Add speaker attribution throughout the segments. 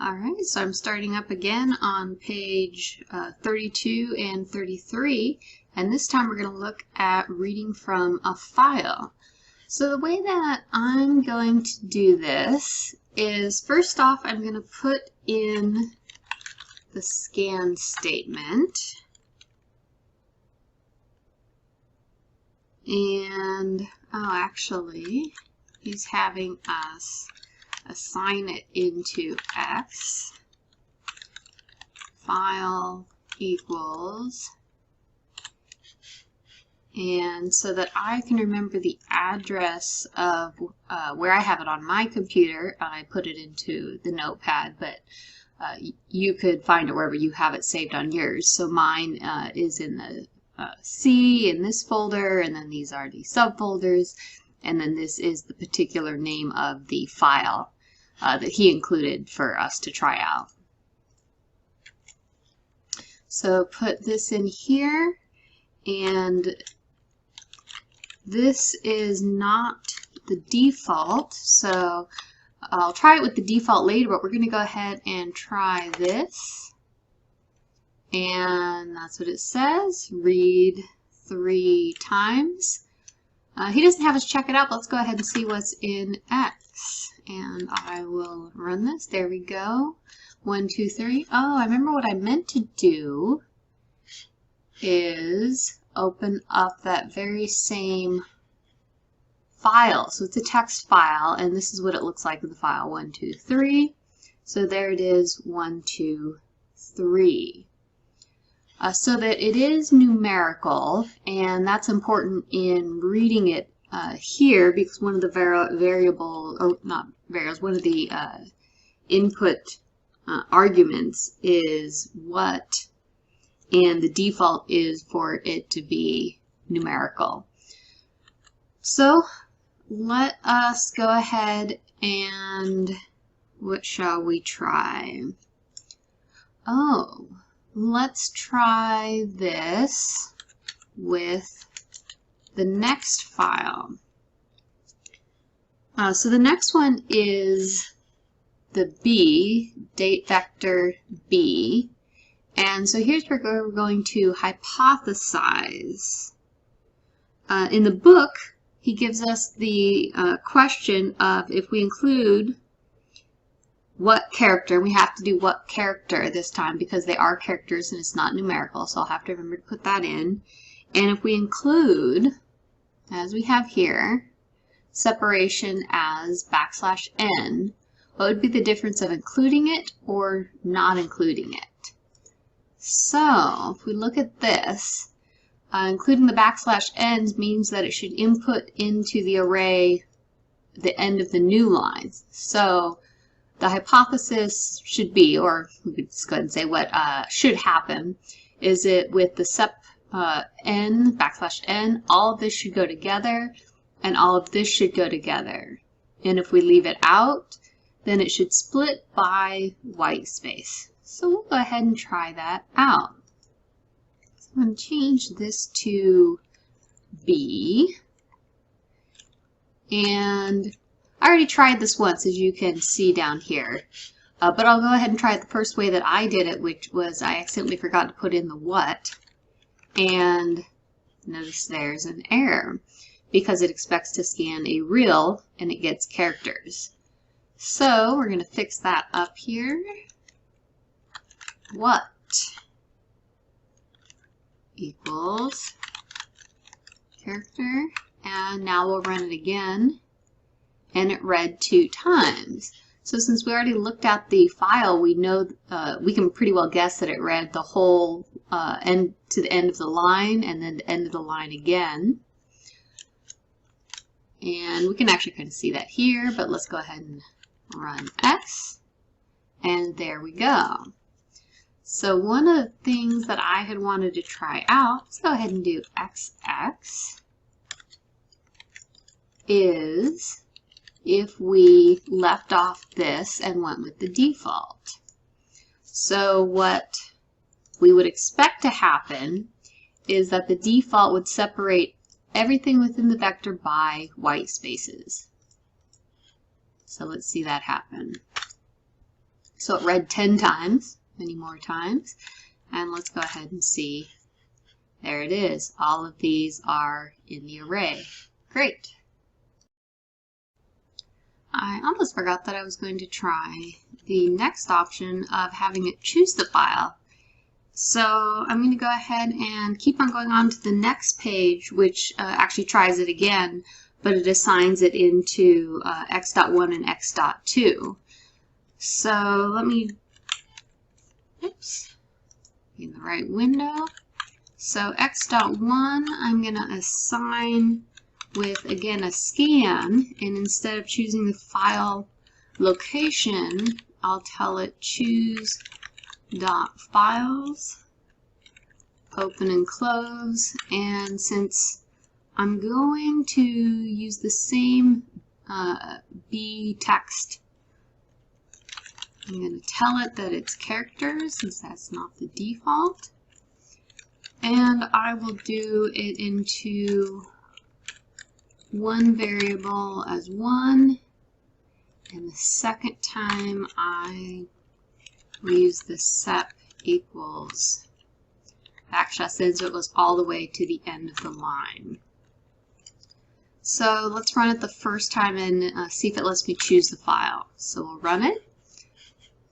Speaker 1: Alright, so I'm starting up again on page 32 and 33, and this time we're going to look at reading from a file. So the way that I'm going to do this is, first off, I'm going to put in the scan statement, and actually he's having us assign it into X, file equals, and so that I can remember the address of where I have it on my computer, I put it into the notepad, but you could find it wherever you have it saved on yours. So mine is in the C in this folder, and then these are the subfolders, and then this is the particular name of the file that he included for us to try out. So put this in here, and this is not the default, so I'll try it with the default later, but we're going to go ahead and try this. And that's what it says, read 3 times. He doesn't have us check it out, but let's go ahead and see what's in X. And I will run this. There we go. 1, 2, 3. Oh, I remember what I meant to do is open up that very same file. So it's a text file, and this is what it looks like in the file. 1, 2, 3. So there it is, 1, 2, 3. So that it is numerical, and that's important in reading it here, because one of the one of the input arguments is what, and the default is for it to be numerical. So let us go ahead and what shall we try? Oh, let's try this with the next file. So the next one is the B, date vector B. And so here's where we're going to hypothesize. In the book, he gives us the question of if we include what character, we have to do what character this time because they are characters and it's not numerical, so I'll have to remember to put that in. And if we include, as we have here, separation as \n, what would be the difference of including it or not including it? So if we look at this, including the \n means that it should input into the array the end of the new lines. So the hypothesis should be, or we could just go ahead and say what should happen, is it with the n, \n, all of this should go together, and all of this should go together. And if we leave it out, then it should split by white space. So we'll go ahead and try that out. So I'm going to change this to B. And I already tried this once, as you can see down here. But I'll go ahead and try it the first way that I did it, which was I accidentally forgot to put in the what. And notice there's an error because it expects to scan a real and it gets characters. So we're going to fix that up here. What equals character, and now we'll run it again, and it read 2 times. So since we already looked at the file, we know we can pretty well guess that it read the whole end to the end of the line and then the end of the line again. And we can actually kind of see that here, but let's go ahead and run X, and there we go. So one of the things that I had wanted to try out, let's go ahead and do XX, is if we left off this and went with the default. So what we would expect to happen is that the default would separate everything within the vector by white spaces. So let's see that happen. So it read 10 times, many more times. And let's go ahead and see. There it is. All of these are in the array. Great. I almost forgot that I was going to try the next option of having it choose the file. So I'm going to go ahead and keep on going on to the next page, which actually tries it again, but it assigns it into x.1 and x.2. So let me, oops, in the right window. So x.1 I'm going to assign with, again, a scan, and instead of choosing the file location, I'll tell it choose .files, open and close, and since I'm going to use the same B text, I'm going to tell it that it's characters since that's not the default, and I will do it into one variable as 1, and the second time I will use the sep equals backslash since it was all the way to the end of the line. So let's run it the first time and see if it lets me choose the file. So we'll run it.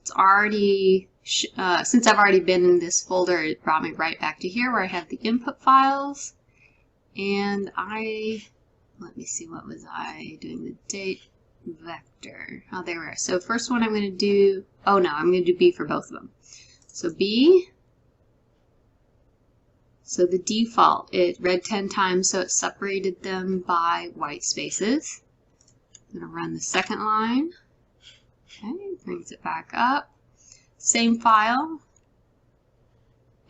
Speaker 1: It's already, since I've already been in this folder, it brought me right back to here where I have the input files. And let me see, what was I doing? The date vector. Oh, there we are. So first one I'm going to do, oh no, I'm going to do B for both of them. So B, so the default, it read 10 times, so it separated them by white spaces. I'm going to run the second line. Okay, brings it back up. Same file.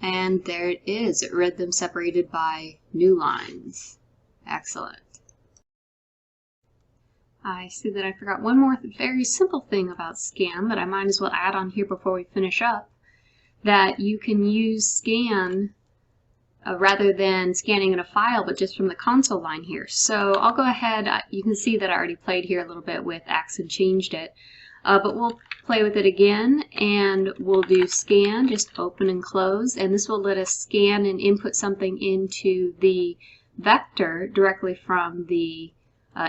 Speaker 1: And there it is. It read them separated by new lines. Excellent. I see that I forgot one more very simple thing about scan that I might as well add on here before we finish up. That you can use scan rather than scanning in a file, but just from the console line here. So I'll go ahead, you can see that I already played here a little bit with X and changed it, but we'll play with it again and we'll do scan, just open and close, and this will let us scan and input something into the vector directly from the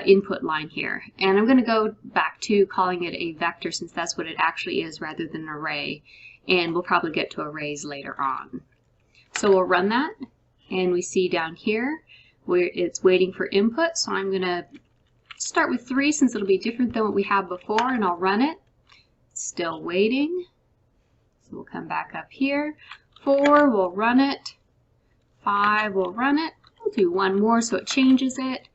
Speaker 1: input line here. And I'm going to go back to calling it a vector since that's what it actually is rather than an array, and we'll probably get to arrays later on. So we'll run that, and we see down here where it's waiting for input. So I'm going to start with 3 since it'll be different than what we had before, and I'll run it. It's still waiting. So we'll come back up here. 4, we'll run it. 5, we'll run it. We'll do one more so it changes it.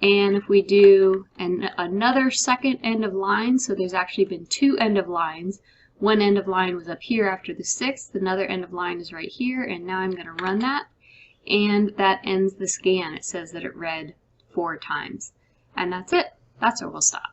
Speaker 1: And if we do another second end of line, so there's actually been 2 end of lines. One end of line was up here after the 6th, another end of line is right here, and now I'm going to run that, and that ends the scan. It says that it read 4 times. And that's it. That's where we'll stop.